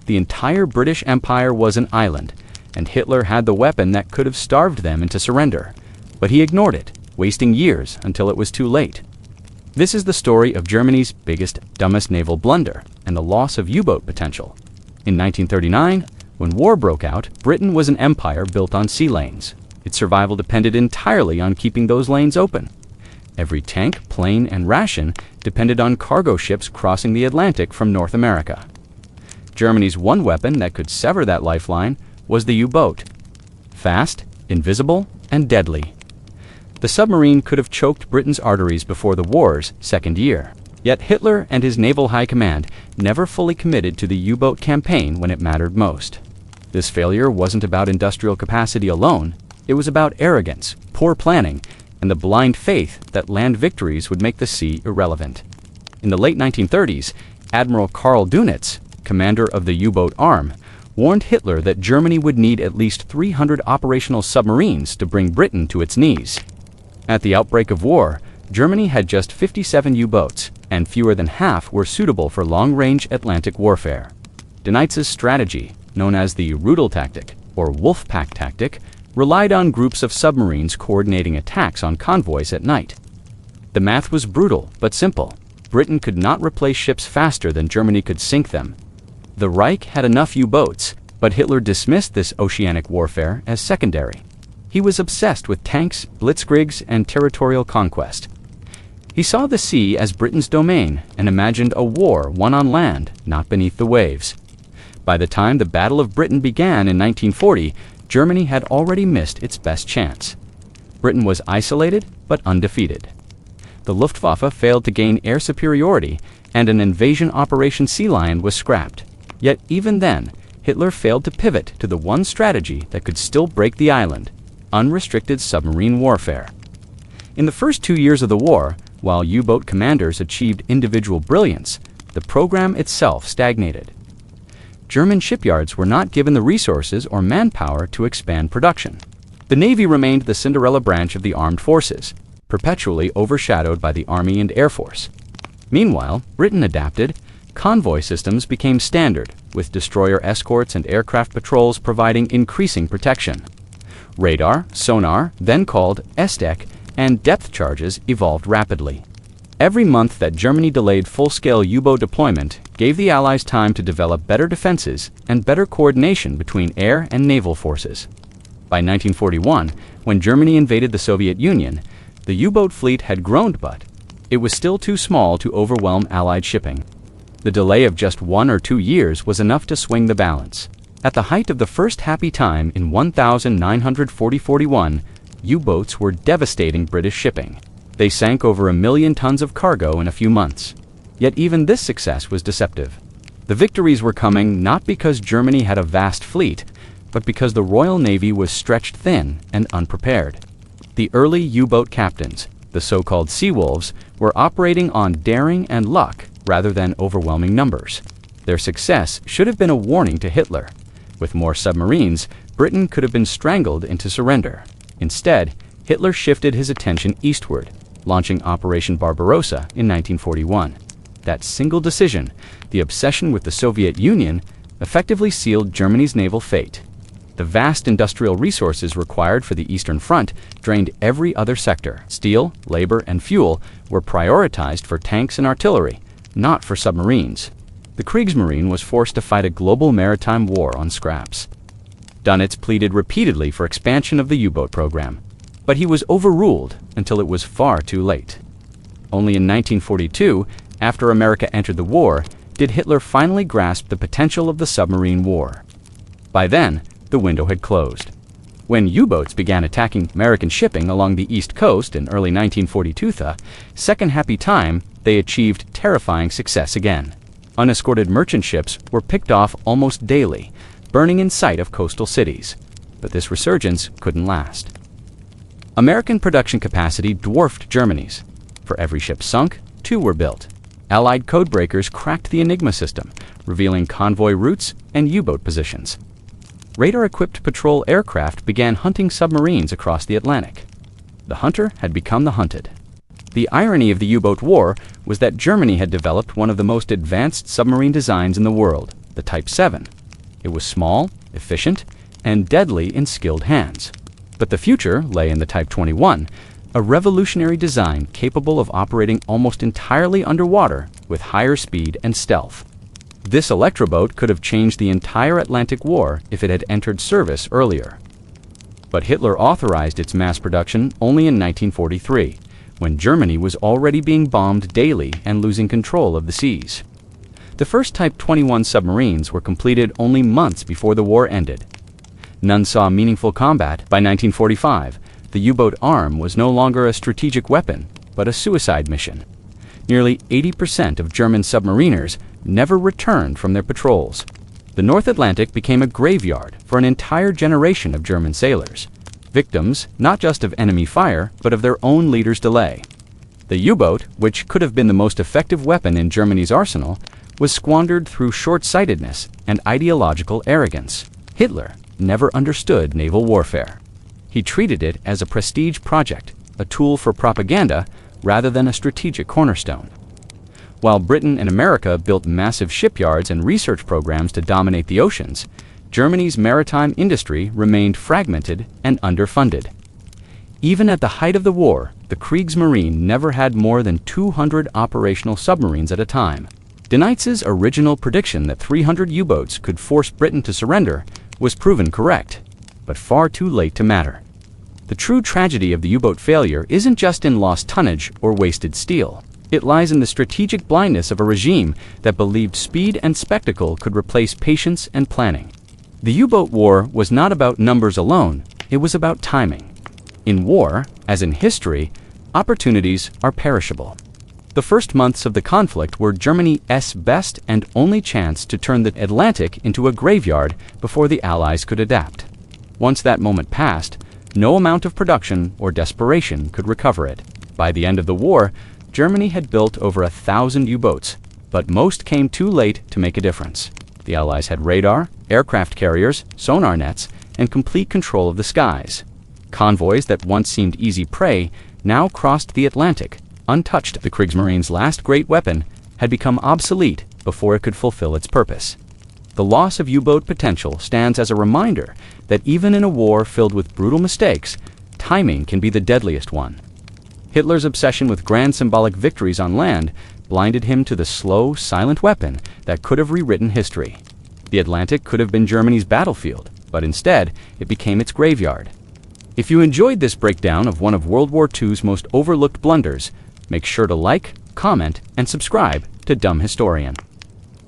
The entire British Empire was an island, and Hitler had the weapon that could have starved them into surrender. But he ignored it, wasting years until it was too late. This is the story of Germany's biggest, dumbest naval blunder and the loss of U-boat potential. In 1939, when war broke out, Britain was an empire built on sea lanes. Its survival depended entirely on keeping those lanes open. Every tank, plane, and ration depended on cargo ships crossing the Atlantic from North America. Germany's one weapon that could sever that lifeline was the U-boat. Fast, invisible, and deadly. The submarine could have choked Britain's arteries before the war's second year. Yet Hitler and his naval high command never fully committed to the U-boat campaign when it mattered most. This failure wasn't about industrial capacity alone. It was about arrogance, poor planning, and the blind faith that land victories would make the sea irrelevant. In the late 1930s, Admiral Karl Dönitz, commander of the U-boat arm, warned Hitler that Germany would need at least 300 operational submarines to bring Britain to its knees. At the outbreak of war, Germany had just 57 U-boats, and fewer than half were suitable for long-range Atlantic warfare. Dönitz's strategy, known as the Rudel tactic, or wolf pack tactic, relied on groups of submarines coordinating attacks on convoys at night. The math was brutal but simple. Britain could not replace ships faster than Germany could sink them. The Reich had enough U-boats, but Hitler dismissed this oceanic warfare as secondary. He was obsessed with tanks, blitzkriegs, and territorial conquest. He saw the sea as Britain's domain and imagined a war won on land, not beneath the waves. By the time the Battle of Britain began in 1940, Germany had already missed its best chance. Britain was isolated but undefeated. The Luftwaffe failed to gain air superiority, and an invasion Operation Sea Lion was scrapped. Yet even then, Hitler failed to pivot to the one strategy that could still break the island: unrestricted submarine warfare. In the first 2 years of the war, while U-boat commanders achieved individual brilliance, the program itself stagnated. German shipyards were not given the resources or manpower to expand production. The Navy remained the Cinderella branch of the armed forces, perpetually overshadowed by the Army and Air Force. Meanwhile, Britain adapted. Convoy systems became standard, with destroyer escorts and aircraft patrols providing increasing protection. Radar, sonar, then called SDEC, and depth charges evolved rapidly. Every month that Germany delayed full-scale U-boat deployment gave the Allies time to develop better defenses and better coordination between air and naval forces. By 1941, when Germany invaded the Soviet Union, the U-boat fleet had grown, but it was still too small to overwhelm Allied shipping. The delay of just 1 or 2 years was enough to swing the balance. At the height of the first happy time in 1940-41, U-boats were devastating British shipping. They sank over 1 million tons of cargo in a few months. Yet even this success was deceptive. The victories were coming not because Germany had a vast fleet, but because the Royal Navy was stretched thin and unprepared. The early U-boat captains, the so-called Sea Wolves, were operating on daring and luck rather than overwhelming numbers. Their success should have been a warning to Hitler. With more submarines, Britain could have been strangled into surrender. Instead, Hitler shifted his attention eastward, launching Operation Barbarossa in 1941. That single decision, the obsession with the Soviet Union, effectively sealed Germany's naval fate. The vast industrial resources required for the Eastern Front drained every other sector. Steel, labor, and fuel were prioritized for tanks and artillery, not for submarines. The Kriegsmarine was forced to fight a global maritime war on scraps. Dönitz pleaded repeatedly for expansion of the U-boat program, but he was overruled until it was far too late. Only in 1942, after America entered the war, did Hitler finally grasp the potential of the submarine war. By then, the window had closed. When U-boats began attacking American shipping along the East Coast in early 1942, the second happy time, they achieved terrifying success again. Unescorted merchant ships were picked off almost daily, burning in sight of coastal cities. But this resurgence couldn't last. American production capacity dwarfed Germany's. For every ship sunk, 2 were built. Allied codebreakers cracked the Enigma system, revealing convoy routes and U-boat positions. Radar-equipped patrol aircraft began hunting submarines across the Atlantic. The hunter had become the hunted. The irony of the U-boat war was that Germany had developed one of the most advanced submarine designs in the world, the Type 7. It was small, efficient, and deadly in skilled hands. But the future lay in the Type 21, a revolutionary design capable of operating almost entirely underwater with higher speed and stealth. This electroboat could have changed the entire Atlantic War if it had entered service earlier. But Hitler authorized its mass production only in 1943, when Germany was already being bombed daily and losing control of the seas. The first Type 21 submarines were completed only months before the war ended. None saw meaningful combat. By 1945, the U-boat arm was no longer a strategic weapon, but a suicide mission. Nearly 80% of German submariners never returned from their patrols. The North Atlantic became a graveyard for an entire generation of German sailors, victims not just of enemy fire, but of their own leaders' delay. The U-boat, which could have been the most effective weapon in Germany's arsenal, was squandered through short-sightedness and ideological arrogance. Hitler never understood naval warfare. He treated it as a prestige project, a tool for propaganda, rather than a strategic cornerstone. While Britain and America built massive shipyards and research programs to dominate the oceans, Germany's maritime industry remained fragmented and underfunded. Even at the height of the war, the Kriegsmarine never had more than 200 operational submarines at a time. Denitz's original prediction that 300 U-boats could force Britain to surrender was proven correct, but far too late to matter. The true tragedy of the U-boat failure isn't just in lost tonnage or wasted steel. It lies in the strategic blindness of a regime that believed speed and spectacle could replace patience and planning. The U-boat war was not about numbers alone, it was about timing. In war, as in history, opportunities are perishable. The first months of the conflict were Germany's best and only chance to turn the Atlantic into a graveyard before the Allies could adapt. Once that moment passed, no amount of production or desperation could recover it. By the end of the war, Germany had built over 1,000 U-boats, but most came too late to make a difference. The Allies had radar, aircraft carriers, sonar nets, and complete control of the skies. Convoys that once seemed easy prey now crossed the Atlantic, untouched. The Kriegsmarine's last great weapon had become obsolete before it could fulfill its purpose. The loss of U-boat potential stands as a reminder that even in a war filled with brutal mistakes, timing can be the deadliest one. Hitler's obsession with grand symbolic victories on land blinded him to the slow, silent weapon that could have rewritten history. The Atlantic could have been Germany's battlefield, but instead, it became its graveyard. If you enjoyed this breakdown of one of World War II's most overlooked blunders, make sure to like, comment, and subscribe to Dumb Historian.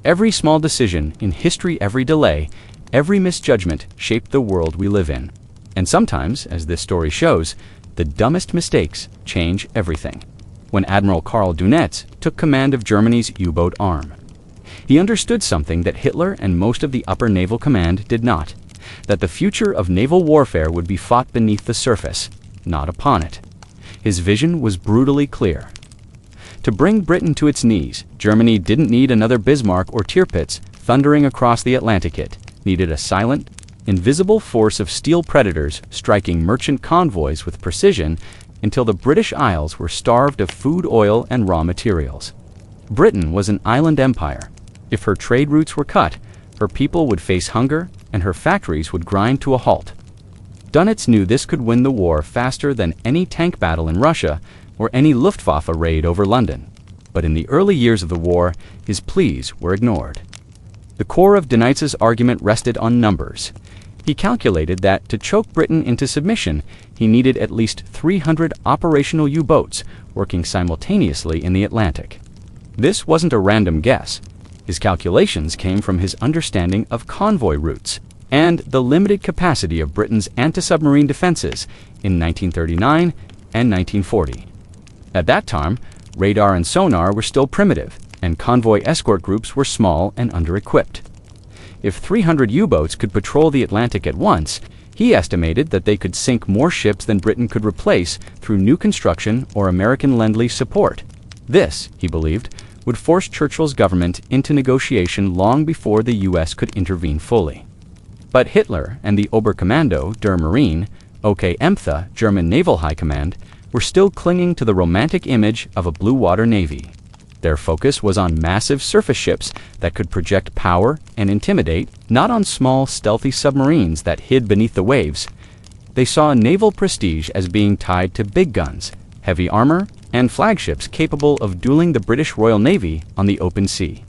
Every small decision in history, every delay, every misjudgment shaped the world we live in. And sometimes, as this story shows, the dumbest mistakes change everything. When Admiral Karl Dönitz took command of Germany's U-boat arm, he understood something that Hitler and most of the upper naval command did not, that the future of naval warfare would be fought beneath the surface, not upon it. His vision was brutally clear. To bring Britain to its knees, Germany didn't need another Bismarck or Tirpitz thundering across the Atlantic. It needed a silent, invisible force of steel predators striking merchant convoys with precision until the British Isles were starved of food, oil, and raw materials. Britain was an island empire. If her trade routes were cut, her people would face hunger and her factories would grind to a halt. Dönitz knew this could win the war faster than any tank battle in Russia or any Luftwaffe raid over London. But in the early years of the war, his pleas were ignored. The core of Dönitz's argument rested on numbers. He calculated that to choke Britain into submission, he needed at least 300 operational U-boats working simultaneously in the Atlantic. This wasn't a random guess. His calculations came from his understanding of convoy routes and the limited capacity of Britain's anti-submarine defenses in 1939 and 1940. At that time, radar and sonar were still primitive, and convoy escort groups were small and under-equipped. If 300 U-boats could patrol the Atlantic at once, he estimated that they could sink more ships than Britain could replace through new construction or American Lend-Lease support. This, he believed, would force Churchill's government into negotiation long before the U.S. could intervene fully. But Hitler and the Oberkommando der Marine, OK EMTHA, German Naval High Command, were still clinging to the romantic image of a blue water navy. Their focus was on massive surface ships that could project power and intimidate, not on small, stealthy submarines that hid beneath the waves. They saw naval prestige as being tied to big guns, heavy armor, and flagships capable of dueling the British Royal Navy on the open sea.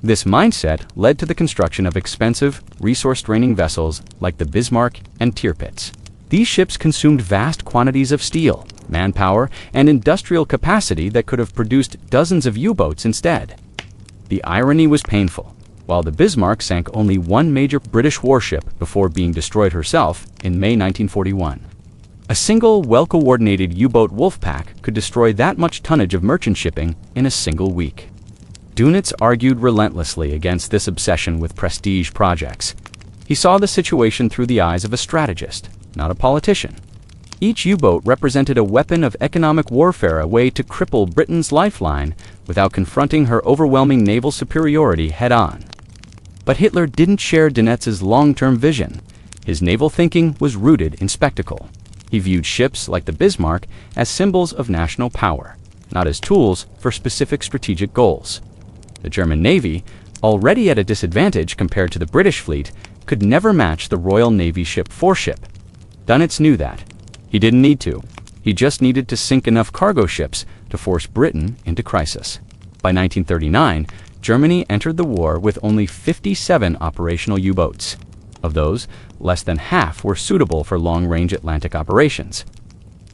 This mindset led to the construction of expensive, resource-draining vessels like the Bismarck and Tirpitz. These ships consumed vast quantities of steel, manpower, and industrial capacity that could have produced dozens of U-boats instead. The irony was painful. While the Bismarck sank only one major British warship before being destroyed herself in May 1941. A single, well-coordinated U-boat wolf pack could destroy that much tonnage of merchant shipping in a single week. Dönitz argued relentlessly against this obsession with prestige projects. He saw the situation through the eyes of a strategist, not a politician. Each U-boat represented a weapon of economic warfare, a way to cripple Britain's lifeline without confronting her overwhelming naval superiority head-on. But Hitler didn't share Dönitz's long-term vision. His naval thinking was rooted in spectacle. He viewed ships like the Bismarck as symbols of national power, not as tools for specific strategic goals. The German Navy, already at a disadvantage compared to the British fleet, could never match the Royal Navy ship 4-ship. Dönitz knew that. He didn't need to. He just needed to sink enough cargo ships to force Britain into crisis. By 1939, Germany entered the war with only 57 operational U-boats. Of those, less than half were suitable for long-range Atlantic operations.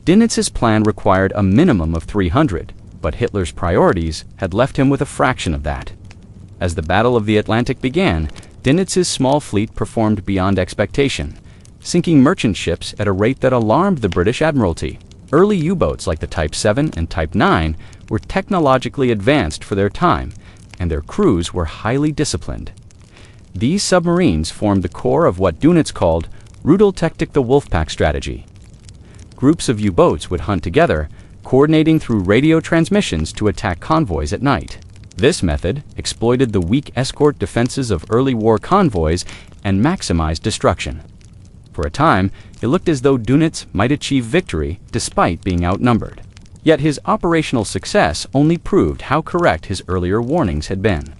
Dönitz's plan required a minimum of 300, but Hitler's priorities had left him with a fraction of that. As the Battle of the Atlantic began, Dönitz's small fleet performed beyond expectation, sinking merchant ships at a rate that alarmed the British Admiralty. Early U-boats like the Type 7 and Type 9 were technologically advanced for their time, and their crews were highly disciplined. These submarines formed the core of what Dönitz called Rudeltaktik, the Wolfpack strategy. Groups of U-boats would hunt together, coordinating through radio transmissions to attack convoys at night. This method exploited the weak escort defenses of early war convoys and maximized destruction. For a time, it looked as though Dönitz might achieve victory despite being outnumbered. Yet his operational success only proved how correct his earlier warnings had been.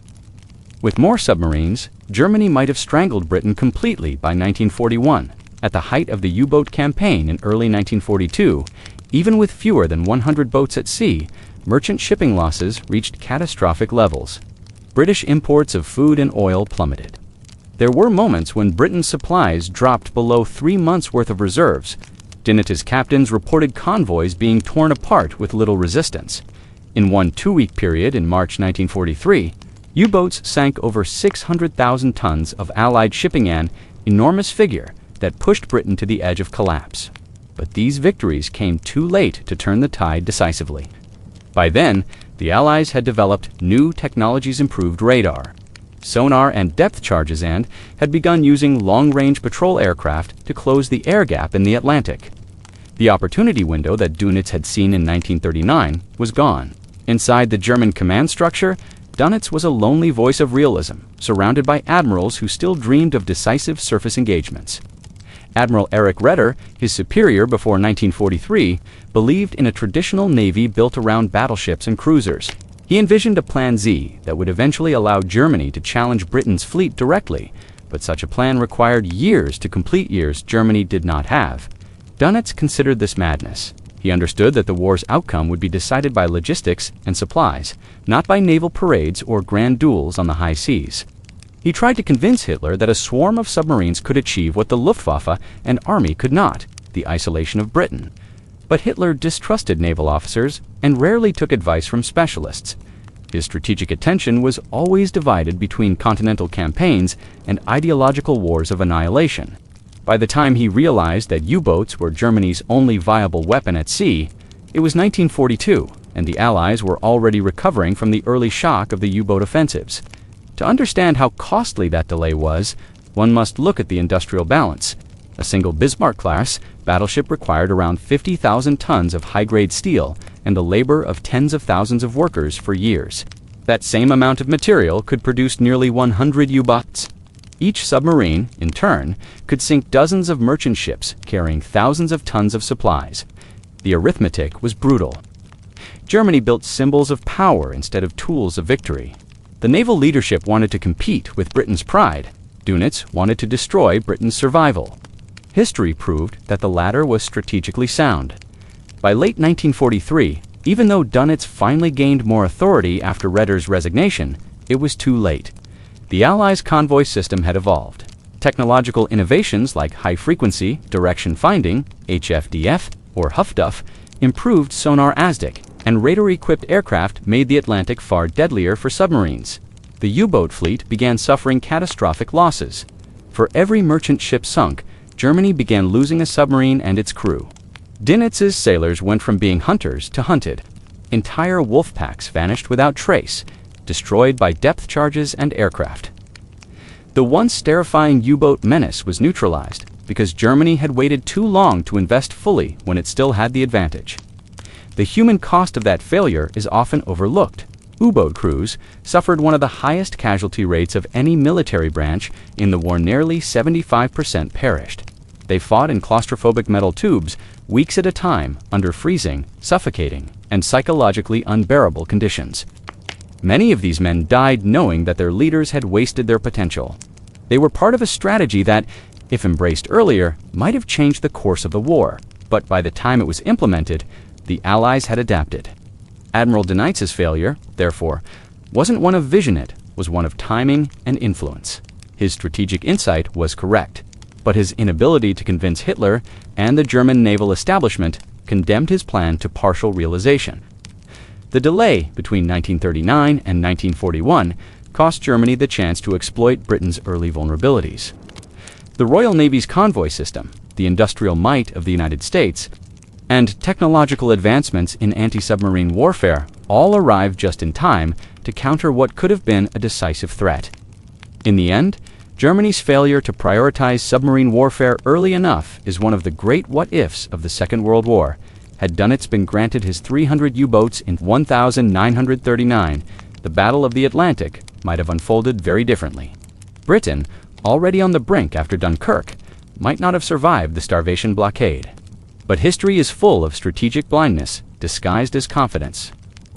With more submarines, Germany might have strangled Britain completely by 1941. At the height of the U-boat campaign in early 1942, even with fewer than 100 boats at sea, merchant shipping losses reached catastrophic levels. British imports of food and oil plummeted. There were moments when Britain's supplies dropped below 3 months' worth of reserves. Dönitz's captains reported convoys being torn apart with little resistance. In one 2-week period in March 1943, U-boats sank over 600,000 tons of Allied shipping, an enormous figure that pushed Britain to the edge of collapse. But these victories came too late to turn the tide decisively. By then, the Allies had developed new technologies-improved radar, sonar and depth charges, and had begun using long-range patrol aircraft to close the air gap in the Atlantic. The opportunity window that Dönitz had seen in 1939 was gone. Inside the German command structure, Dönitz was a lonely voice of realism, surrounded by admirals who still dreamed of decisive surface engagements. Admiral Erich Raeder, his superior before 1943, believed in a traditional navy built around battleships and cruisers. He envisioned a Plan Z that would eventually allow Germany to challenge Britain's fleet directly, but such a plan required years to complete, years Germany did not have. Dönitz considered this madness. He understood that the war's outcome would be decided by logistics and supplies, not by naval parades or grand duels on the high seas. He tried to convince Hitler that a swarm of submarines could achieve what the Luftwaffe and army could not, the isolation of Britain. But Hitler distrusted naval officers and rarely took advice from specialists. His strategic attention was always divided between continental campaigns and ideological wars of annihilation. By the time he realized that U-boats were Germany's only viable weapon at sea, it was 1942, and the Allies were already recovering from the early shock of the U-boat offensives. To understand how costly that delay was, one must look at the industrial balance. A single Bismarck-class battleship required around 50,000 tons of high-grade steel and the labor of tens of thousands of workers for years. That same amount of material could produce nearly 100 U-boats. Each submarine, in turn, could sink dozens of merchant ships carrying thousands of tons of supplies. The arithmetic was brutal. Germany built symbols of power instead of tools of victory. The naval leadership wanted to compete with Britain's pride. Dönitz wanted to destroy Britain's survival. History proved that the latter was strategically sound. By late 1943, even though Dönitz finally gained more authority after Raeder's resignation, it was too late. The Allies' convoy system had evolved. Technological innovations like high-frequency direction finding, HFDF, or HFDUF, improved sonar ASDIC, and radar-equipped aircraft made the Atlantic far deadlier for submarines. The U-boat fleet began suffering catastrophic losses. For every merchant ship sunk, Germany began losing a submarine and its crew. Dönitz's sailors went from being hunters to hunted. Entire wolf packs vanished without trace, destroyed by depth charges and aircraft. The once terrifying U-boat menace was neutralized because Germany had waited too long to invest fully when it still had the advantage. The human cost of that failure is often overlooked. U-boat crews suffered one of the highest casualty rates of any military branch in the war. Nearly 75% perished. They fought in claustrophobic metal tubes weeks at a time under freezing, suffocating, and psychologically unbearable conditions. Many of these men died knowing that their leaders had wasted their potential. They were part of a strategy that, if embraced earlier, might have changed the course of the war, but by the time it was implemented, the Allies had adapted. Admiral Dönitz's failure, therefore, wasn't one of vision, it was one of timing and influence. His strategic insight was correct, but his inability to convince Hitler and the German naval establishment condemned his plan to partial realization. The delay between 1939 and 1941 cost Germany the chance to exploit Britain's early vulnerabilities. The Royal Navy's convoy system, the industrial might of the United States, and technological advancements in anti-submarine warfare all arrived just in time to counter what could have been a decisive threat. In the end, Germany's failure to prioritize submarine warfare early enough is one of the great what-ifs of the Second World War. Had Dönitz been granted his 300 U-boats in 1939, the Battle of the Atlantic might have unfolded very differently. Britain, already on the brink after Dunkirk, might not have survived the starvation blockade. But history is full of strategic blindness disguised as confidence.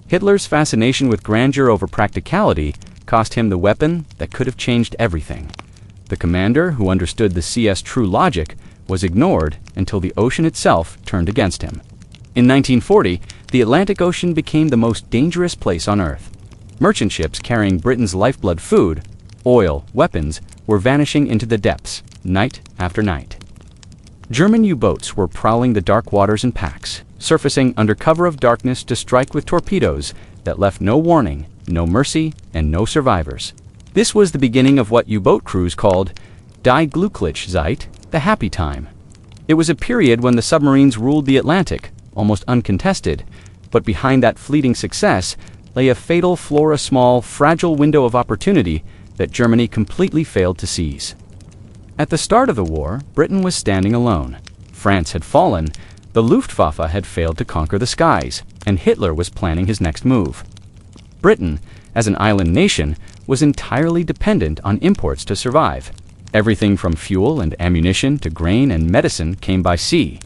Hitler's fascination with grandeur over practicality cost him the weapon that could have changed everything. The commander who understood the sea's true logic was ignored until the ocean itself turned against him. In 1940, the Atlantic Ocean became the most dangerous place on Earth. Merchant ships carrying Britain's lifeblood food, oil, weapons, were vanishing into the depths, night after night. German U-boats were prowling the dark waters in packs, surfacing under cover of darkness to strike with torpedoes that left no warning, no mercy, and no survivors. This was the beginning of what U-boat crews called Die Glückliche, the happy time. It was a period when the submarines ruled the Atlantic, almost uncontested, but behind that fleeting success lay a fatal small, fragile window of opportunity that Germany completely failed to seize. At the start of the war, Britain was standing alone. France had fallen, the Luftwaffe had failed to conquer the skies, and Hitler was planning his next move. Britain, as an island nation, was entirely dependent on imports to survive. Everything from fuel and ammunition to grain and medicine came by sea.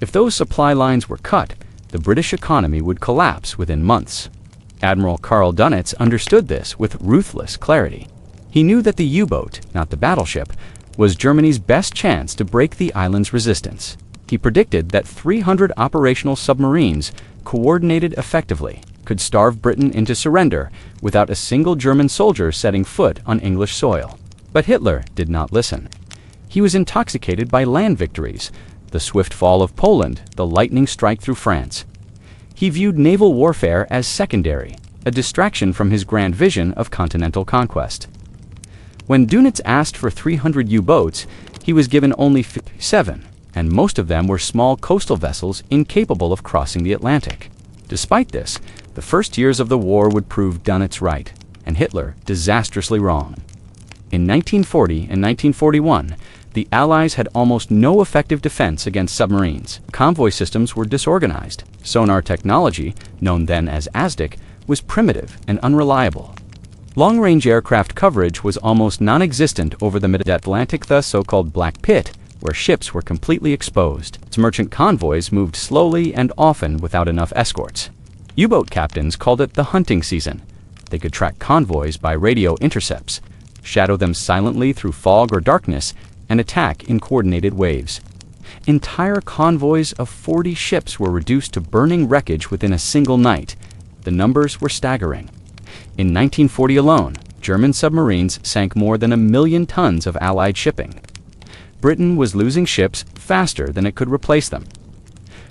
If those supply lines were cut, the British economy would collapse within months. Admiral Karl Dönitz understood this with ruthless clarity. He knew that the U-boat, not the battleship, was Germany's best chance to break the island's resistance. He predicted that 300 operational submarines, coordinated effectively, could starve Britain into surrender without a single German soldier setting foot on English soil. But Hitler did not listen. He was intoxicated by land victories, the swift fall of Poland, the lightning strike through France. He viewed naval warfare as secondary, a distraction from his grand vision of continental conquest. When Dönitz asked for 300 U-boats, he was given only 57, and most of them were small coastal vessels incapable of crossing the Atlantic. Despite this, the first years of the war would prove Dönitz right, and Hitler disastrously wrong. In 1940 and 1941, the Allies had almost no effective defense against submarines. Convoy systems were disorganized. Sonar technology, known then as ASDIC, was primitive and unreliable. Long-range aircraft coverage was almost non-existent over the mid-Atlantic, the so-called Black Pit, where ships were completely exposed. Its merchant convoys moved slowly and often without enough escorts. U-boat captains called it the hunting season. They could track convoys by radio intercepts, shadow them silently through fog or darkness, and attack in coordinated waves. Entire convoys of 40 ships were reduced to burning wreckage within a single night. The numbers were staggering. In 1940 alone, German submarines sank more than 1 million tons of Allied shipping. Britain was losing ships faster than it could replace them.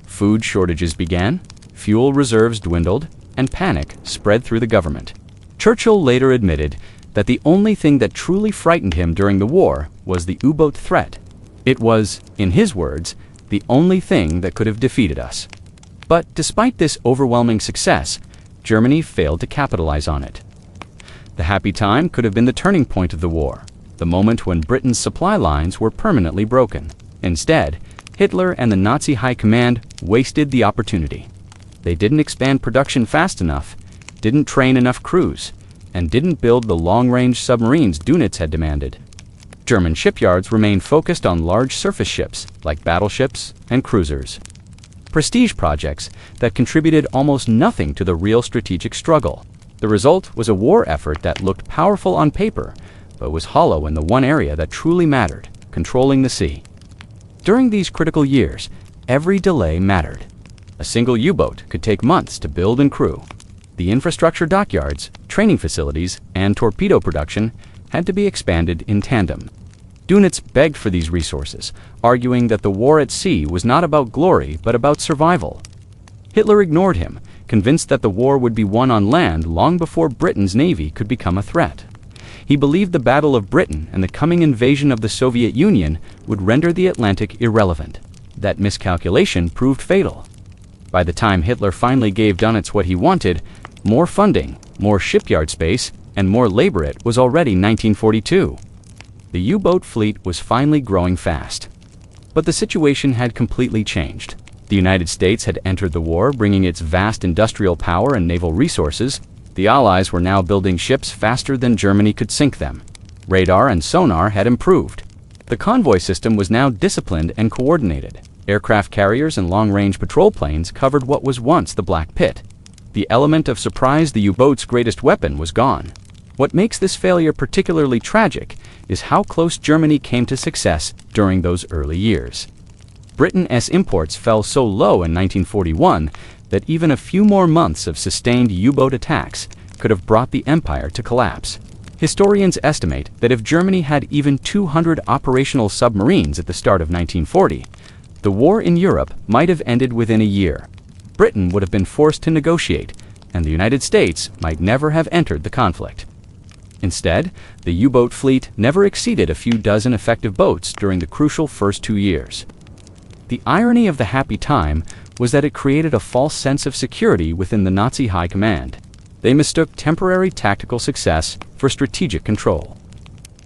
Food shortages began, fuel reserves dwindled, and panic spread through the government. Churchill later admitted that the only thing that truly frightened him during the war was the U-boat threat. It was, in his words, the only thing that could have defeated us. But despite this overwhelming success, Germany failed to capitalize on it. The happy time could have been the turning point of the war, the moment when Britain's supply lines were permanently broken. Instead, Hitler and the Nazi High Command wasted the opportunity. They didn't expand production fast enough, didn't train enough crews, and didn't build the long-range submarines Dönitz had demanded. German shipyards remained focused on large surface ships like battleships and cruisers. Prestige projects that contributed almost nothing to the real strategic struggle. The result was a war effort that looked powerful on paper, but was hollow in the one area that truly mattered, controlling the sea. During these critical years, every delay mattered. A single U-boat could take months to build and crew. The infrastructure, dockyards, training facilities, and torpedo production had to be expanded in tandem. Dönitz begged for these resources, arguing that the war at sea was not about glory but about survival. Hitler ignored him, convinced that the war would be won on land long before Britain's navy could become a threat. He believed the Battle of Britain and the coming invasion of the Soviet Union would render the Atlantic irrelevant. That miscalculation proved fatal. By the time Hitler finally gave Dönitz what he wanted, more funding, more shipyard space, and more labor, it was already 1942. The U-boat fleet was finally growing fast. But the situation had completely changed. The United States had entered the war, bringing its vast industrial power and naval resources. The Allies were now building ships faster than Germany could sink them. Radar and sonar had improved. The convoy system was now disciplined and coordinated. Aircraft carriers and long-range patrol planes covered what was once the Black Pit. The element of surprise, the U-boat's greatest weapon, was gone. What makes this failure particularly tragic is how close Germany came to success during those early years. Britain's imports fell so low in 1941 that even a few more months of sustained U-boat attacks could have brought the empire to collapse. Historians estimate that if Germany had even 200 operational submarines at the start of 1940, the war in Europe might have ended within a year. Britain would have been forced to negotiate, and the United States might never have entered the conflict. Instead, the U-boat fleet never exceeded a few dozen effective boats during the crucial first 2 years. The irony of the happy time was that it created a false sense of security within the Nazi High Command. They mistook temporary tactical success for strategic control.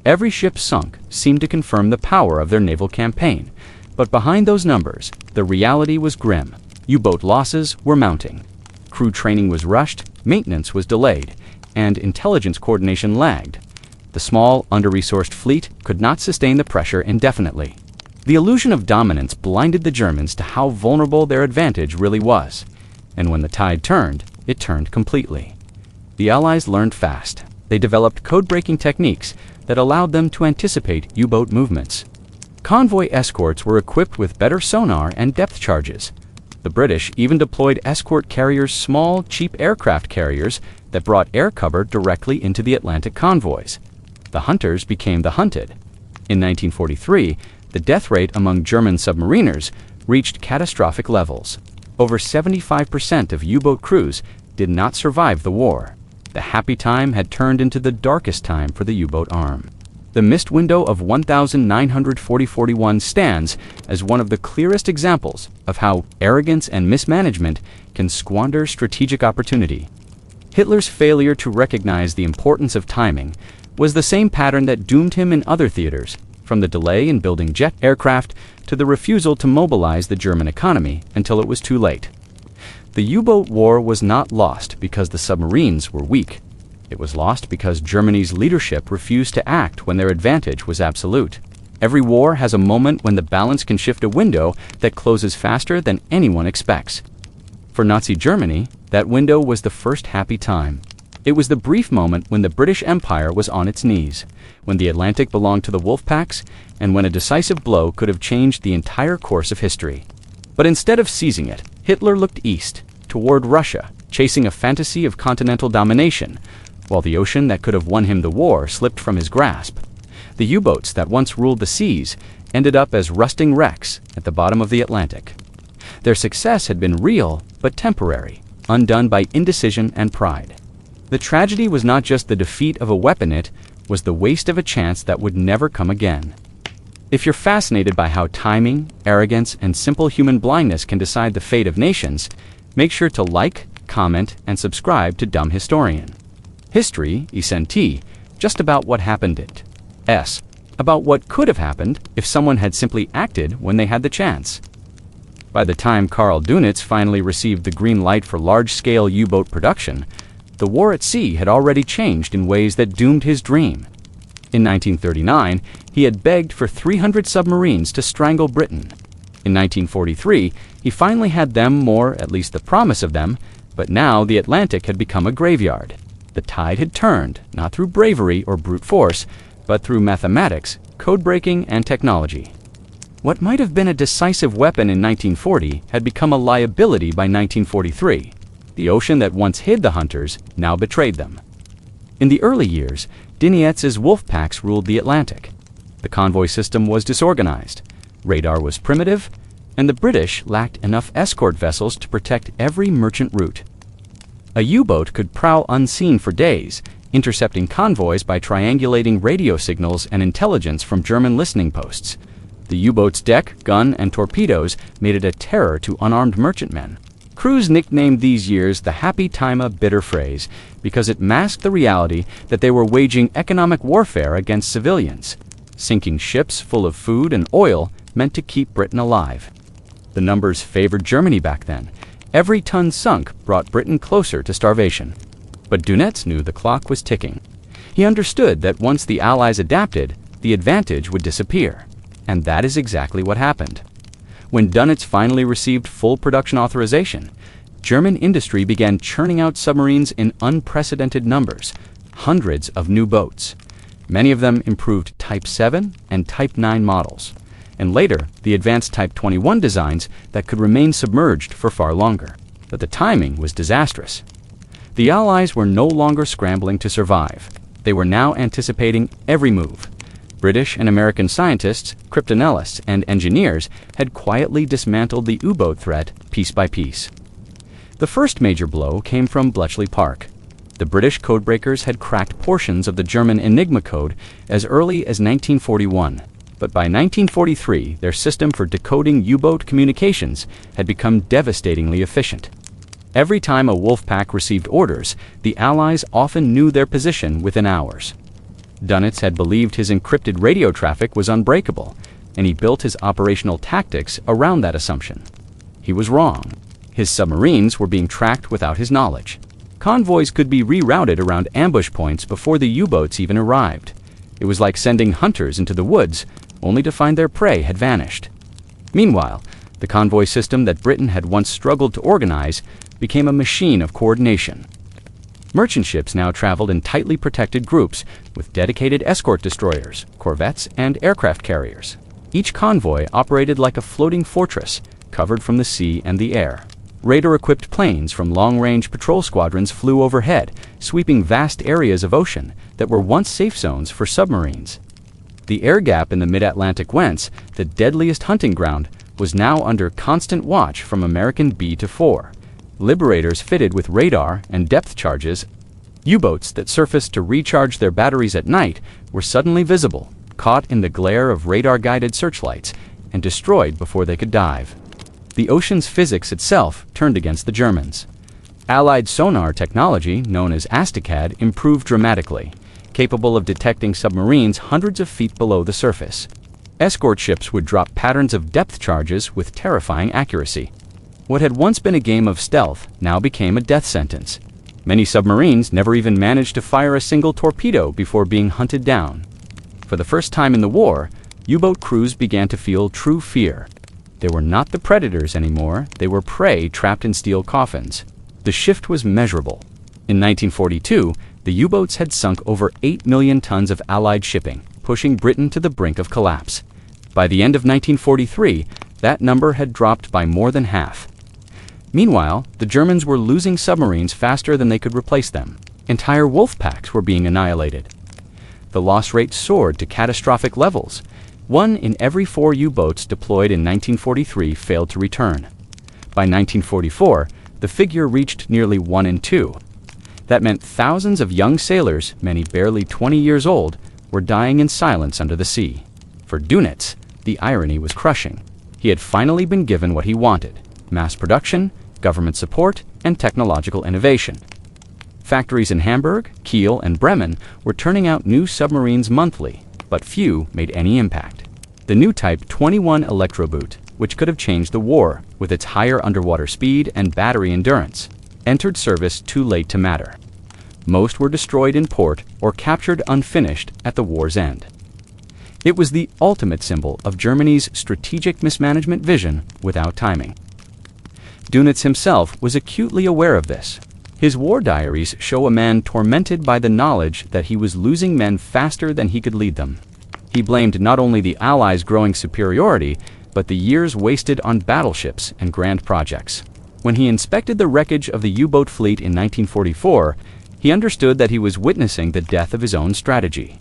Every ship sunk seemed to confirm the power of their naval campaign, but behind those numbers, the reality was grim. U-boat losses were mounting. Crew training was rushed, maintenance was delayed, and intelligence coordination lagged. The small, under-resourced fleet could not sustain the pressure indefinitely. The illusion of dominance blinded the Germans to how vulnerable their advantage really was, and when the tide turned, it turned completely. The Allies learned fast. They developed code-breaking techniques that allowed them to anticipate U-boat movements. Convoy escorts were equipped with better sonar and depth charges. The British even deployed escort carriers, small, cheap aircraft carriers that brought air cover directly into the Atlantic convoys. The hunters became the hunted. In 1943, the death rate among German submariners reached catastrophic levels. Over 75% of U-boat crews did not survive the war. The happy time had turned into the darkest time for the U-boat arm. The missed window of 1940-41 stands as one of the clearest examples of how arrogance and mismanagement can squander strategic opportunity. Hitler's failure to recognize the importance of timing was the same pattern that doomed him in other theaters, from the delay in building jet aircraft to the refusal to mobilize the German economy until it was too late. The U-boat war was not lost because the submarines were weak. It was lost because Germany's leadership refused to act when their advantage was absolute. Every war has a moment when the balance can shift, a window that closes faster than anyone expects. For Nazi Germany, That window was the first happy time. It was the brief moment when the British Empire was on its knees, when the Atlantic belonged to the wolf packs, and when a decisive blow could have changed the entire course of history. But instead of seizing it, Hitler looked east, toward Russia, chasing a fantasy of continental domination, while the ocean that could have won him the war slipped from his grasp. The U-boats that once ruled the seas ended up as rusting wrecks at the bottom of the Atlantic. Their success had been real, but temporary, undone by indecision and pride. The tragedy was not just the defeat of a weapon, it was the waste of a chance that would never come again. If you're fascinated by how timing, arrogance, and simple human blindness can decide the fate of nations, make sure to like, comment, and subscribe to Dumb Historian. History, T, just about what happened it. S, about what could have happened if someone had simply acted when they had the chance. By the time Karl Dönitz finally received the green light for large-scale U-boat production, the war at sea had already changed in ways that doomed his dream. In 1939, he had begged for 300 submarines to strangle Britain. In 1943, he finally had them, or at least the promise of them, but now the Atlantic had become a graveyard. The tide had turned, not through bravery or brute force, but through mathematics, code-breaking, and technology. What might have been a decisive weapon in 1940 had become a liability by 1943. The ocean that once hid the hunters now betrayed them. In the early years, Dönitz's wolf packs ruled the Atlantic. The convoy system was disorganized, radar was primitive, and the British lacked enough escort vessels to protect every merchant route. A U-boat could prowl unseen for days, intercepting convoys by triangulating radio signals and intelligence from German listening posts. The U-boat's deck, gun, and torpedoes made it a terror to unarmed merchantmen. Crews nicknamed these years the happy time a bitter phrase because it masked the reality that they were waging economic warfare against civilians. Sinking ships full of food and oil meant to keep Britain alive. The numbers favored Germany back then. Every ton sunk brought Britain closer to starvation. But Dönitz knew the clock was ticking. He understood that once the Allies adapted, the advantage would disappear. And that is exactly what happened. When Dönitz finally received full production authorization, German industry began churning out submarines in unprecedented numbers, hundreds of new boats. Many of them improved Type 7 and Type 9 models, and later the advanced Type 21 designs that could remain submerged for far longer. But the timing was disastrous. The Allies were no longer scrambling to survive. They were now anticipating every move. British and American scientists, cryptanalysts, and engineers had quietly dismantled the U-boat threat piece by piece. The first major blow came from Bletchley Park. The British codebreakers had cracked portions of the German Enigma code as early as 1941, but by 1943 their system for decoding U-boat communications had become devastatingly efficient. Every time a wolf pack received orders, the Allies often knew their position within hours. Dönitz had believed his encrypted radio traffic was unbreakable, and he built his operational tactics around that assumption. He was wrong. His submarines were being tracked without his knowledge. Convoys could be rerouted around ambush points before the U-boats even arrived. It was like sending hunters into the woods, only to find their prey had vanished. Meanwhile, the convoy system that Britain had once struggled to organize became a machine of coordination. Merchant ships now traveled in tightly protected groups with dedicated escort destroyers, corvettes, and aircraft carriers. Each convoy operated like a floating fortress, covered from the sea and the air. Radar-equipped planes from long-range patrol squadrons flew overhead, sweeping vast areas of ocean that were once safe zones for submarines. The air gap in the mid-Atlantic whence, the deadliest hunting ground, was now under constant watch from American B-4. Liberators fitted with radar and depth charges, U-boats that surfaced to recharge their batteries at night were suddenly visible, caught in the glare of radar-guided searchlights, and destroyed before they could dive. The ocean's physics itself turned against the Germans. Allied sonar technology, known as Astacad, improved dramatically, capable of detecting submarines hundreds of feet below the surface. Escort ships would drop patterns of depth charges with terrifying accuracy. What had once been a game of stealth now became a death sentence. Many submarines never even managed to fire a single torpedo before being hunted down. For the first time in the war, U-boat crews began to feel true fear. They were not the predators anymore, they were prey trapped in steel coffins. The shift was measurable. In 1942, the U-boats had sunk over 8 million tons of Allied shipping, pushing Britain to the brink of collapse. By the end of 1943, that number had dropped by more than half. Meanwhile, the Germans were losing submarines faster than they could replace them. Entire wolf packs were being annihilated. The loss rate soared to catastrophic levels. 1 in every 4 U-boats deployed in 1943 failed to return. By 1944, the figure reached nearly 1 in 2. That meant thousands of young sailors, many barely 20 years old, were dying in silence under the sea. For Dönitz, the irony was crushing. He had finally been given what he wanted: mass production, government support, and technological innovation. Factories in Hamburg, Kiel, and Bremen were turning out new submarines monthly, but few made any impact. The new Type 21 Electroboot, which could have changed the war with its higher underwater speed and battery endurance, entered service too late to matter. Most were destroyed in port or captured unfinished at the war's end. It was the ultimate symbol of Germany's strategic mismanagement vision without timing. Dönitz himself was acutely aware of this. His war diaries show a man tormented by the knowledge that he was losing men faster than he could lead them. He blamed not only the Allies' growing superiority, but the years wasted on battleships and grand projects. When he inspected the wreckage of the U-boat fleet in 1944, he understood that he was witnessing the death of his own strategy.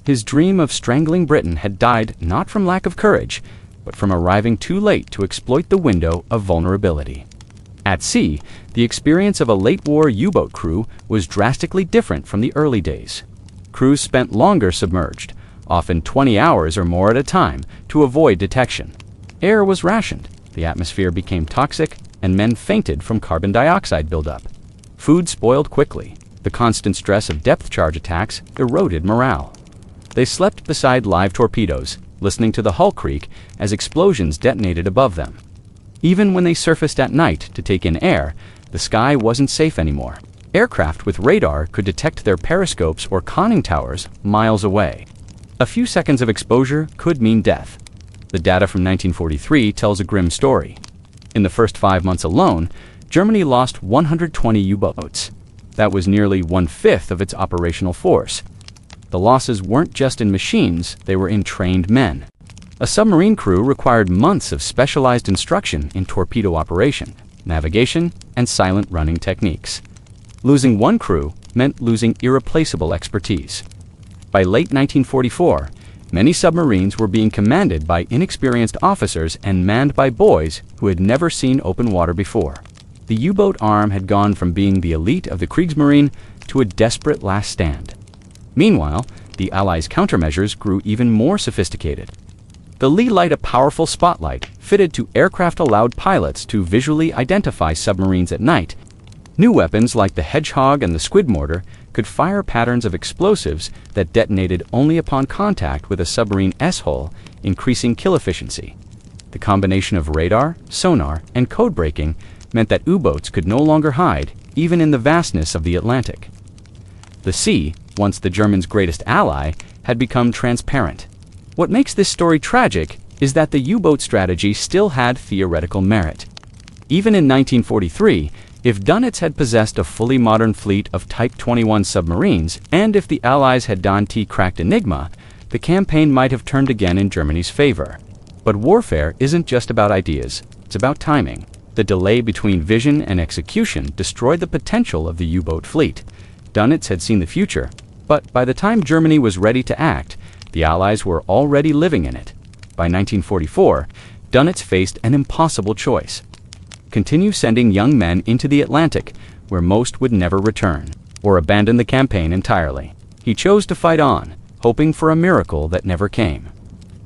His dream of strangling Britain had died not from lack of courage, but from arriving too late to exploit the window of vulnerability. At sea, the experience of a late-war U-boat crew was drastically different from the early days. Crews spent longer submerged, often 20 hours or more at a time, to avoid detection. Air was rationed, the atmosphere became toxic, and men fainted from carbon dioxide buildup. Food spoiled quickly. The constant stress of depth charge attacks eroded morale. They slept beside live torpedoes, listening to the hull creak as explosions detonated above them. Even when they surfaced at night to take in air, the sky wasn't safe anymore. Aircraft with radar could detect their periscopes or conning towers miles away. A few seconds of exposure could mean death. The data from 1943 tells a grim story. In the first 5 months alone, Germany lost 120 U-boats. That was nearly 1/5 of its operational force. The losses weren't just in machines, they were in trained men. A submarine crew required months of specialized instruction in torpedo operation, navigation, and silent running techniques. Losing one crew meant losing irreplaceable expertise. By late 1944, many submarines were being commanded by inexperienced officers and manned by boys who had never seen open water before. The U-boat arm had gone from being the elite of the Kriegsmarine to a desperate last stand. Meanwhile, the Allies' countermeasures grew even more sophisticated. The Lee Light, a powerful spotlight fitted to aircraft, allowed pilots to visually identify submarines at night. New weapons like the Hedgehog and the Squid Mortar could fire patterns of explosives that detonated only upon contact with a submarine S-hull, increasing kill efficiency. The combination of radar, sonar, and code breaking meant that U-boats could no longer hide, even in the vastness of the Atlantic. The sea, once the Germans' greatest ally, had become transparent. What makes this story tragic is that the U-boat strategy still had theoretical merit. Even in 1943, if Dönitz had possessed a fully modern fleet of Type 21 submarines, and if the Allies had cracked Enigma, the campaign might have turned again in Germany's favor. But warfare isn't just about ideas, it's about timing. The delay between vision and execution destroyed the potential of the U-boat fleet. Dönitz had seen the future, but by the time Germany was ready to act, the Allies were already living in it. By 1944, Dönitz faced an impossible choice: continue sending young men into the Atlantic, where most would never return, or abandon the campaign entirely. He chose to fight on, hoping for a miracle that never came.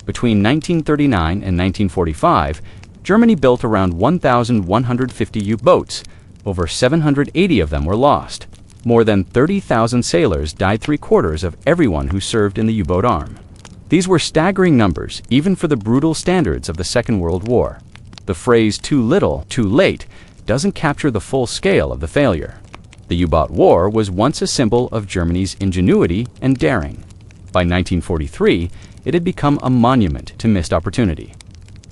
Between 1939 and 1945, Germany built around 1,150 U-boats. Over 780 of them were lost. More than 30,000 sailors died, 3/4 of everyone who served in the U-boat arm. These were staggering numbers, even for the brutal standards of the Second World War. The phrase "too little, too late" doesn't capture the full scale of the failure. The U-boat war was once a symbol of Germany's ingenuity and daring. By 1943, it had become a monument to missed opportunity.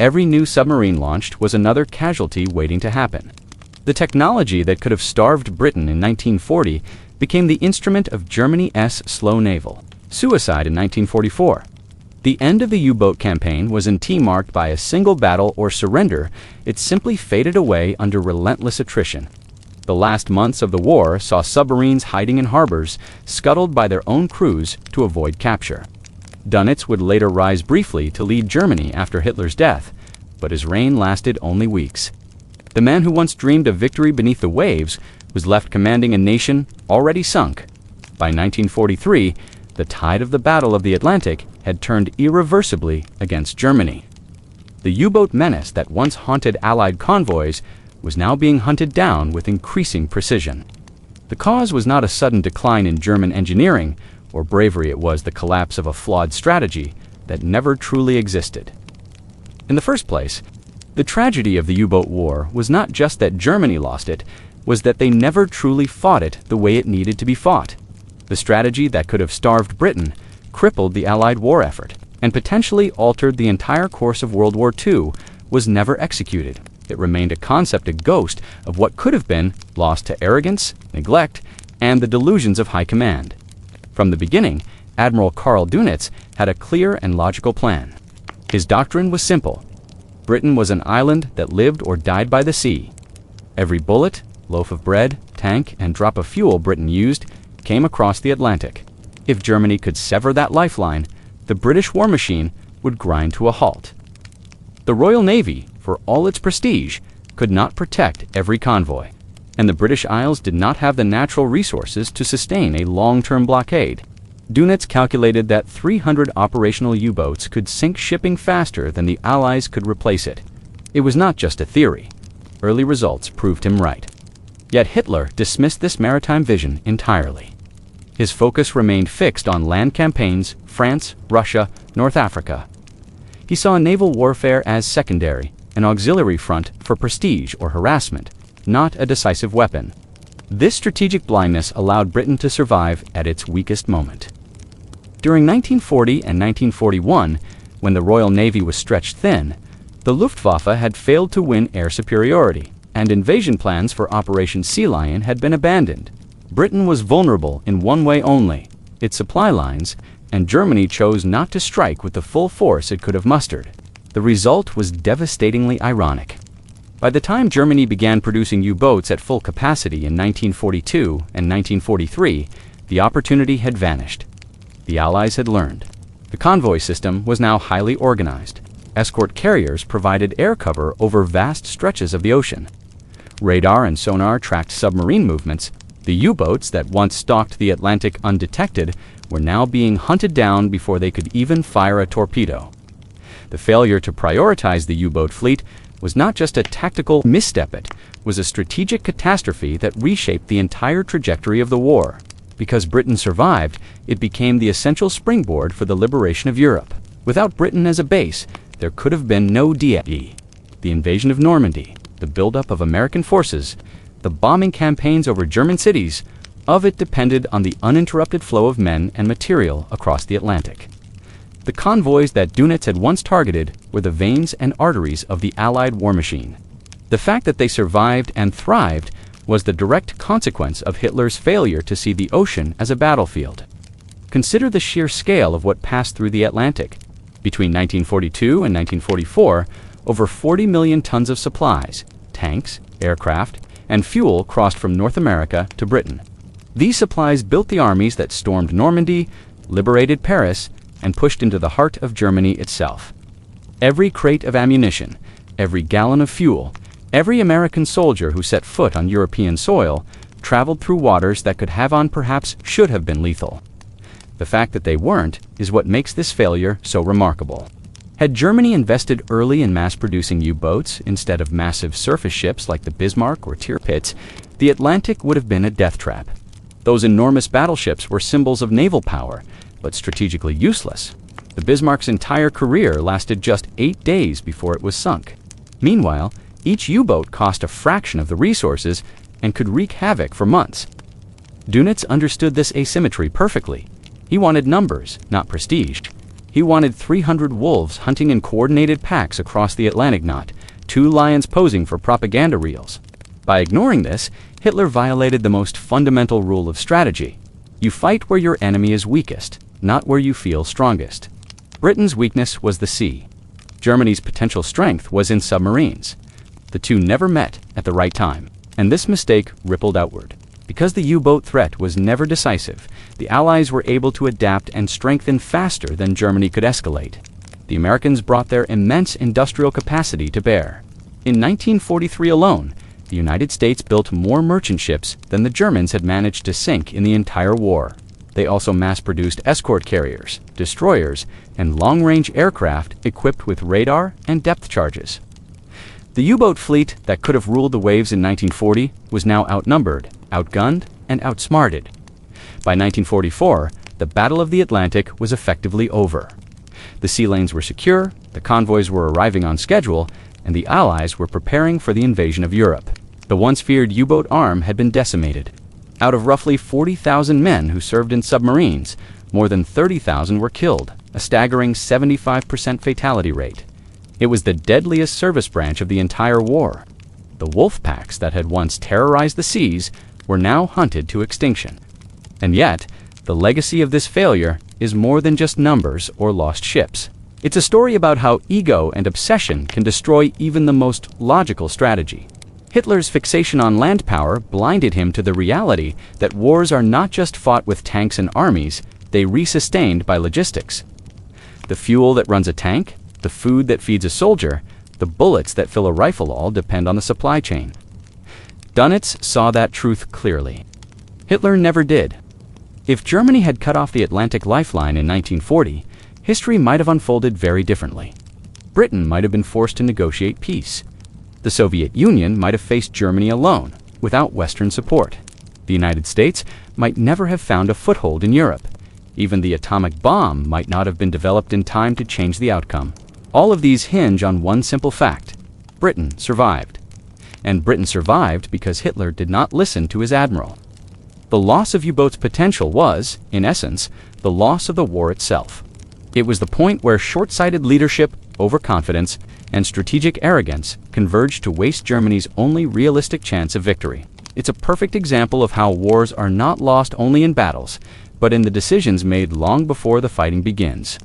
Every new submarine launched was another casualty waiting to happen. The technology that could have starved Britain in 1940 became the instrument of Germany's slow naval suicide in 1944. The end of the U-boat campaign wasn't marked by a single battle or surrender, it simply faded away under relentless attrition. The last months of the war saw submarines hiding in harbors, scuttled by their own crews to avoid capture. Dönitz would later rise briefly to lead Germany after Hitler's death, but his reign lasted only weeks. The man who once dreamed of victory beneath the waves was left commanding a nation already sunk. By 1943, the tide of the Battle of the Atlantic had turned irreversibly against Germany. The U-boat menace that once haunted Allied convoys was now being hunted down with increasing precision. The cause was not a sudden decline in German engineering or bravery, it was the collapse of a flawed strategy that never truly existed. In the first place, the tragedy of the U-boat war was not just that Germany lost it, was that they never truly fought it the way it needed to be fought. The strategy that could have starved Britain crippled the Allied war effort and potentially altered the entire course of World War II was never executed. It remained a concept, a ghost of what could have been, lost to arrogance, neglect, and the delusions of high command. From the beginning, Admiral Karl Dönitz had a clear and logical plan. His doctrine was simple. Britain was an island that lived or died by the sea. Every bullet, loaf of bread, tank, and drop of fuel Britain used came across the Atlantic. If Germany could sever that lifeline, the British war machine would grind to a halt. The Royal Navy, for all its prestige, could not protect every convoy, and the British Isles did not have the natural resources to sustain a long-term blockade. Dönitz calculated that 300 operational U-boats could sink shipping faster than the Allies could replace it. It was not just a theory. Early results proved him right. Yet Hitler dismissed this maritime vision entirely. His focus remained fixed on land campaigns, France, Russia, North Africa. He saw naval warfare as secondary, an auxiliary front for prestige or harassment, not a decisive weapon. This strategic blindness allowed Britain to survive at its weakest moment. During 1940 and 1941, when the Royal Navy was stretched thin, the Luftwaffe had failed to win air superiority, and invasion plans for Operation Sea Lion had been abandoned. Britain was vulnerable in one way only, its supply lines, and Germany chose not to strike with the full force it could have mustered. The result was devastatingly ironic. By the time Germany began producing U-boats at full capacity in 1942 and 1943, the opportunity had vanished. The Allies had learned. The convoy system was now highly organized. Escort carriers provided air cover over vast stretches of the ocean. Radar and sonar tracked submarine movements. The U-boats that once stalked the Atlantic undetected were now being hunted down before they could even fire a torpedo. The failure to prioritize the U-boat fleet was not just a tactical misstep, it was a strategic catastrophe that reshaped the entire trajectory of the war. Because Britain survived, it became the essential springboard for the liberation of Europe. Without Britain as a base, there could have been no DFE. The invasion of Normandy, the buildup of American forces, the bombing campaigns over German cities, of it depended on the uninterrupted flow of men and material across the Atlantic. The convoys that Dönitz had once targeted were the veins and arteries of the Allied war machine. The fact that they survived and thrived was the direct consequence of Hitler's failure to see the ocean as a battlefield. Consider the sheer scale of what passed through the Atlantic. Between 1942 and 1944, over 40 million tons of supplies, tanks, aircraft, and fuel crossed from North America to Britain. These supplies built the armies that stormed Normandy, liberated Paris, and pushed into the heart of Germany itself. Every crate of ammunition, every gallon of fuel, every American soldier who set foot on European soil traveled through waters that could have perhaps should have been lethal. The fact that they weren't is what makes this failure so remarkable. Had Germany invested early in mass-producing U-boats instead of massive surface ships like the Bismarck or Tirpitz, the Atlantic would have been a death trap. Those enormous battleships were symbols of naval power, but strategically useless. The Bismarck's entire career lasted just 8 days before it was sunk. Meanwhile, each U-boat cost a fraction of the resources and could wreak havoc for months. Dönitz understood this asymmetry perfectly. He wanted numbers, not prestige. He wanted 300 wolves hunting in coordinated packs across the Atlantic, not 2 lions posing for propaganda reels. By ignoring this, Hitler violated the most fundamental rule of strategy. You fight where your enemy is weakest, not where you feel strongest. Britain's weakness was the sea. Germany's potential strength was in submarines. The two never met at the right time, and this mistake rippled outward. Because the U-boat threat was never decisive, the Allies were able to adapt and strengthen faster than Germany could escalate. The Americans brought their immense industrial capacity to bear. In 1943 alone, the United States built more merchant ships than the Germans had managed to sink in the entire war. They also mass-produced escort carriers, destroyers, and long-range aircraft equipped with radar and depth charges. The U-boat fleet that could have ruled the waves in 1940 was now outnumbered, outgunned, and outsmarted. By 1944, the Battle of the Atlantic was effectively over. The sea lanes were secure, the convoys were arriving on schedule, and the Allies were preparing for the invasion of Europe. The once feared U-boat arm had been decimated. Out of roughly 40,000 men who served in submarines, more than 30,000 were killed, a staggering 75% fatality rate. It was the deadliest service branch of the entire war. The wolf packs that had once terrorized the seas were now hunted to extinction. And yet, the legacy of this failure is more than just numbers or lost ships. It's a story about how ego and obsession can destroy even the most logical strategy. Hitler's fixation on land power blinded him to the reality that wars are not just fought with tanks and armies, they re-sustained by logistics. The fuel that runs a tank, the food that feeds a soldier, the bullets that fill a rifle all depend on the supply chain. Dönitz saw that truth clearly. Hitler never did. If Germany had cut off the Atlantic lifeline in 1940, history might have unfolded very differently. Britain might have been forced to negotiate peace. The Soviet Union might have faced Germany alone, without Western support. The United States might never have found a foothold in Europe. Even the atomic bomb might not have been developed in time to change the outcome. All of these hinge on one simple fact: Britain survived. And Britain survived because Hitler did not listen to his admiral. The loss of U-boats' potential was, in essence, the loss of the war itself. It was the point where short-sighted leadership, overconfidence, and strategic arrogance converged to waste Germany's only realistic chance of victory. It's a perfect example of how wars are not lost only in battles, but in the decisions made long before the fighting begins.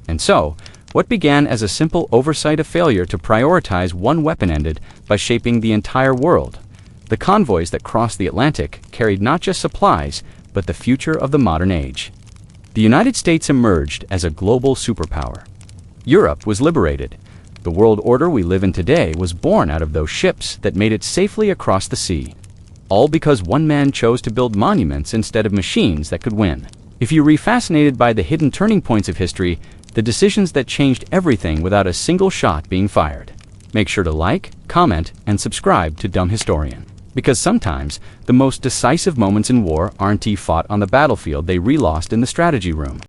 And so, what began as a simple oversight of failure to prioritize one weapon ended by shaping the entire world. The convoys that crossed the Atlantic carried not just supplies, but the future of the modern age. The United States emerged as a global superpower. Europe was liberated. The world order we live in today was born out of those ships that made it safely across the sea. All because one man chose to build monuments instead of machines that could win. If you're refascinated by the hidden turning points of history, the decisions that changed everything without a single shot being fired, make sure to like, comment, and subscribe to Dumb Historian. Because sometimes, the most decisive moments in war aren't fought on the battlefield, they re-lost in the strategy room.